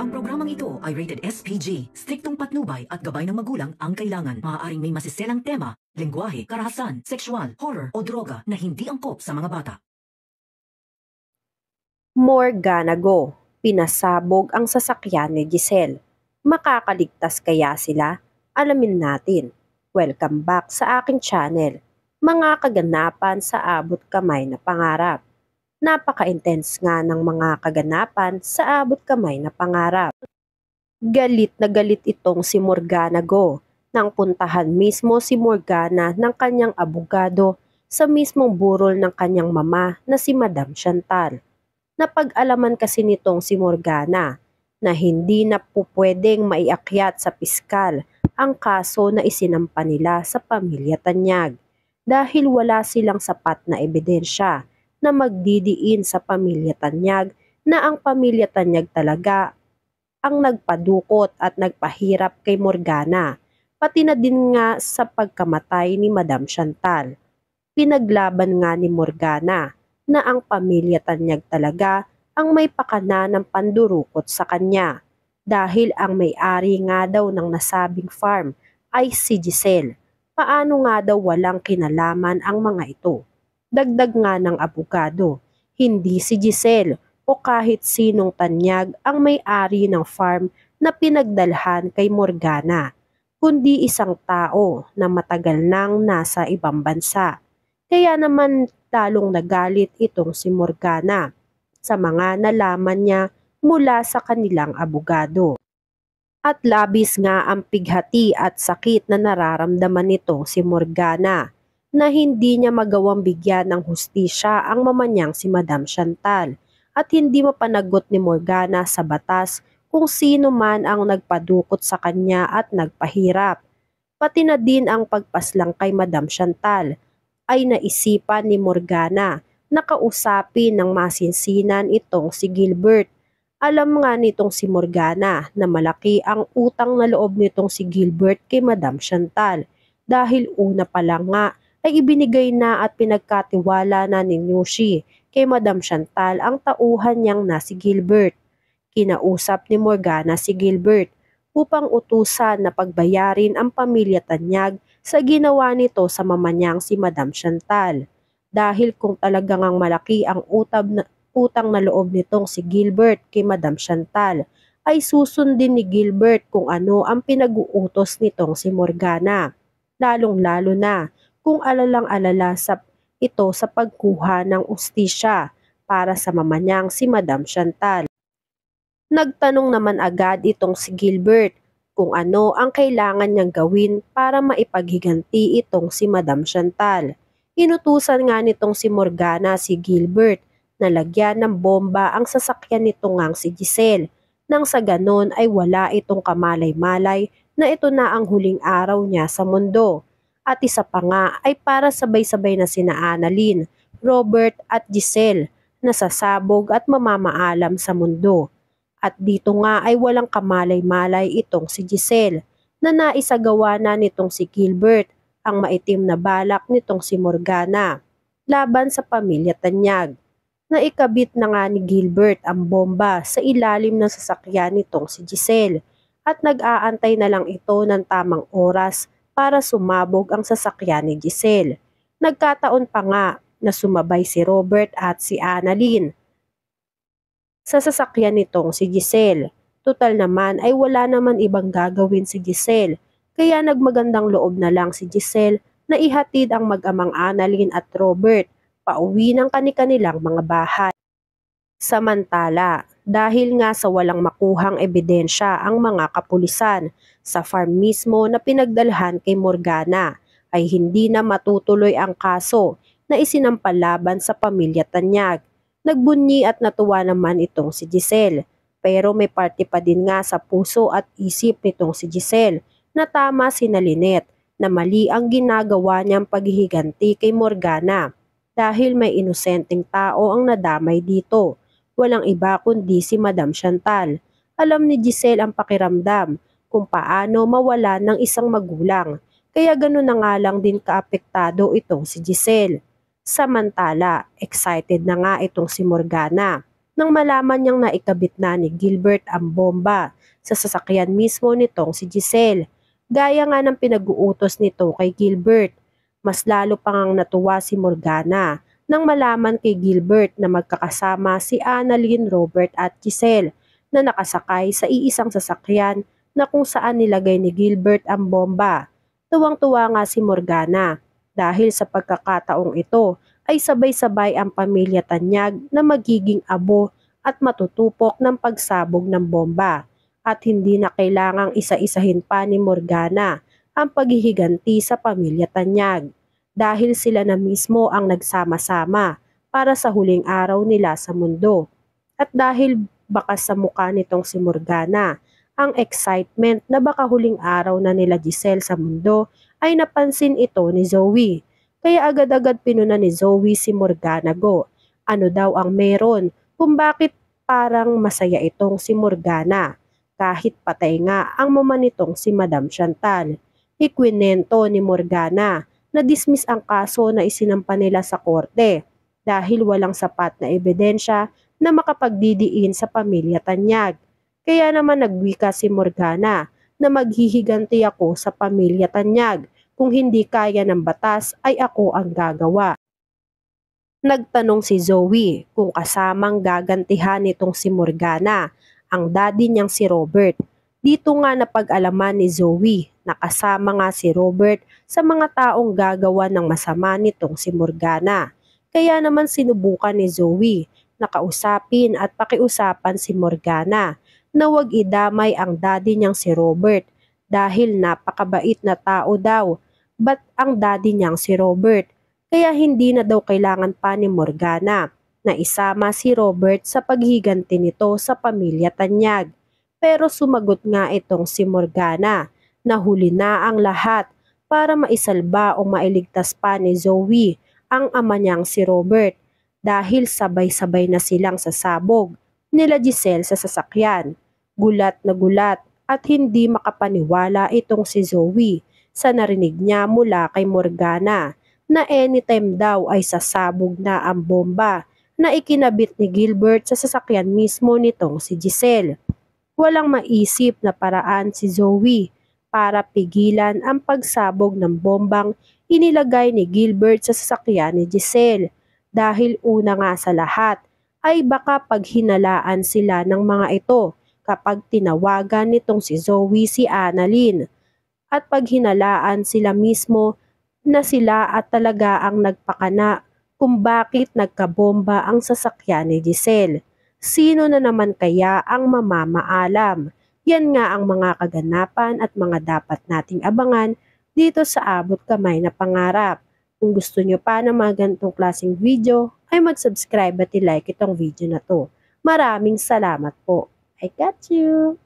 Ang programang ito ay rated SPG. Striktong patnubay at gabay ng magulang ang kailangan. Maaaring may masiselang tema, lengguwahe, karahasan, sexual, horror o droga na hindi angkop sa mga bata. Morgana Go, pinasabog ang sasakyan ni Giselle. Makakaligtas kaya sila? Alamin natin. Welcome back sa aking channel. Mga kaganapan sa abot kamay na pangarap. Napaka-intense nga ng mga kaganapan sa abot kamay na pangarap. Galit na galit itong si Morgana Go nang puntahan mismo si Morgana ng kanyang abogado sa mismong burol ng kanyang mama na si Madam Chantal. Napag-alaman kasi nitong si Morgana na hindi na pupwedeng maiakyat sa piskal ang kaso na isinampa nila sa pamilya Tanyag dahil wala silang sapat na ebidensya na magdidiin sa pamilya Tanyag na ang pamilya Tanyag talaga ang nagpadukot at nagpahirap kay Morgana, pati na din nga sa pagkamatay ni Madam Chantal. Pinaglaban nga ni Morgana na ang pamilya Tanyag talaga ang may pakana ng pandurukot sa kanya dahil ang may-ari nga daw ng nasabing farm ay si Giselle. Paano nga daw walang kinalaman ang mga ito? Dagdag nga ng abogado, hindi si Giselle o kahit sinong Tanyag ang may-ari ng farm na pinagdalhan kay Morgana, kundi isang tao na matagal nang nasa ibang bansa. Kaya naman lalong nagalit itong si Morgana sa mga nalaman niya mula sa kanilang abogado. At labis nga ang pighati at sakit na nararamdaman nitong si Morgana na hindi niya magawang bigyan ng hustisya ang mama niyang si Madam Chantal at hindi mapanagot ni Morgana sa batas kung sino man ang nagpadukot sa kanya at nagpahirap. Pati na din ang pagpaslang kay Madam Chantal ay naisipan ni Morgana na kausapin ng masinsinan itong si Gilbert. Alam nga nitong si Morgana na malaki ang utang na loob nitong si Gilbert kay Madam Chantal dahil una pa lang nga ay ibinigay na at pinagkatiwala na ni Nushi kay Madam Chantal ang tauhan niyang na si Gilbert. Kinausap ni Morgana si Gilbert upang utusan na pagbayarin ang pamilya Tanyag sa ginawa nito sa mama niyang si Madam Chantal. Dahil kung talagang ang malaki ang utang na loob nitong si Gilbert kay Madam Chantal, ay susundin ni Gilbert kung ano ang pinag-uutos nitong si Morgana. Lalong-lalo na kung alalang-alala ito sa pagkuha ng ustisya para sa mama niyang si Madam Chantal. Nagtanong naman agad itong si Gilbert kung ano ang kailangan niyang gawin para maipaghiganti itong si Madam Chantal. Inutusan nga nitong si Morgana si Gilbert na lagyan ng bomba ang sasakyan nitong ngang si Giselle nang sa ganon ay wala itong kamalay-malay na ito na ang huling araw niya sa mundo. At isa pa nga ay para sabay-sabay na sina Annalyn, Robert at Giselle na sasabog at mamamaalam sa mundo. At dito nga ay walang kamalay-malay itong si Giselle na naisagawa na nitong si Gilbert ang maitim na balak nitong si Morgana laban sa pamilya Tanyag. Naikabit na nga ni Gilbert ang bomba sa ilalim ng sasakyan nitong si Giselle at nag-aantay na lang ito ng tamang oras para sumabog ang sasakyan ni Giselle. Nagkataon pa nga na sumabay si Robert at si Annalyn sa sasakyan nitong si Giselle. Tutal naman ay wala naman ibang gagawin si Giselle, kaya nagmagandang loob na lang si Giselle na ihatid ang mag-amang Annalyn at Robert pauwi ng kani-kanilang mga bahay. Samantala, dahil nga sa walang makuhang ebidensya ang mga kapulisan sa farm mismo na pinagdalhan kay Morgana, ay hindi na matutuloy ang kaso na isinampalaban sa pamilya Tanyag. Nagbunyi at natuwa naman itong si Giselle, pero may parte pa din nga sa puso at isip nitong si Giselle na tama si Lynette na mali ang ginagawa niyang paghihiganti kay Morgana dahil may inosenteng tao ang nadamay dito. Walang iba kundi si Madam Chantal. Alam ni Giselle ang pakiramdam kung paano mawala ng isang magulang, kaya gano'n na nga lang din kaapektado itong si Giselle. Samantala, excited na nga itong si Morgana nang malaman niyang naikabit na ni Gilbert ang bomba sa sasakyan mismo nitong si Giselle. Gaya nga ng pinag-uutos nito kay Gilbert. Mas lalo pang natuwa si Morgana nang malaman kay Gilbert na magkakasama si Annalyn, Robert at Giselle na nakasakay sa iisang sasakyan na kung saan nilagay ni Gilbert ang bomba. Tuwang-tuwa nga si Morgana dahil sa pagkakataong ito ay sabay-sabay ang pamilya Tanyag na magiging abo at matutupok ng pagsabog ng bomba at hindi na kailangang isa-isahin pa ni Morgana ang paghihiganti sa pamilya Tanyag dahil sila na mismo ang nagsama-sama para sa huling araw nila sa mundo. At dahil bakas sa mukha nitong si Morgana ang excitement na baka huling araw na nila Giselle sa mundo ay napansin ito ni Zoe. Kaya agad-agad pinuna ni Zoe si Morgana go. Ano daw ang meron kung bakit parang masaya itong si Morgana kahit patay nga ang mama nitong si Madam Chantal. Ikwinento ni Morgana na dismiss ang kaso na isinampa nila sa korte dahil walang sapat na ebidensya na makapagdidiin sa pamilya Tanyag. Kaya naman nagwika si Morgana na maghihiganti ako sa pamilya Tanyag. Kung hindi kaya ng batas ay ako ang gagawa. Nagtanong si Zoe kung kasamang gagantihan nitong si Morgana ang daddy niyang si Robert. Dito nga napag-alaman ni Zoe na kasama nga si Robert sa mga taong gagawa ng masama nitong si Morgana. Kaya naman sinubukan ni Zoe na kausapin at pakiusapan si Morgana na huwag idamay ang daddy niyang si Robert dahil napakabait na tao daw. But ang daddy niyang si Robert, kaya hindi na daw kailangan pa ni Morgana na isama si Robert sa paghiganti nito sa pamilya Tanyag. Pero sumagot nga itong si Morgana na huli na ang lahat para maisalba o mailigtas pa ni Zoe ang ama niyang si Robert dahil sabay-sabay na silang sasabog nila Giselle sa sasakyan. Gulat na gulat at hindi makapaniwala itong si Zoe sa narinig niya mula kay Morgana na anytime daw ay sasabog na ang bomba na ikinabit ni Gilbert sa sasakyan mismo nitong si Giselle. Walang maisip na paraan si Zoe para pigilan ang pagsabog ng bombang inilagay ni Gilbert sa sasakyan ni Giselle dahil una nga sa lahat ay baka paghinalaan sila ng mga ito kapag tinawagan nitong si Zoe si Annalyn. At paghinalaan sila mismo na sila at talaga ang nagpakana kung bakit nagkabomba ang sasakyan ni Giselle. Sino na naman kaya ang mamamaalam? Yan nga ang mga kaganapan at mga dapat nating abangan dito sa Abot Kamay na Pangarap. Kung gusto nyo pa ng mga ganitong klaseng video, ay mag-subscribe at i-like itong video na to. Maraming salamat po. I got you!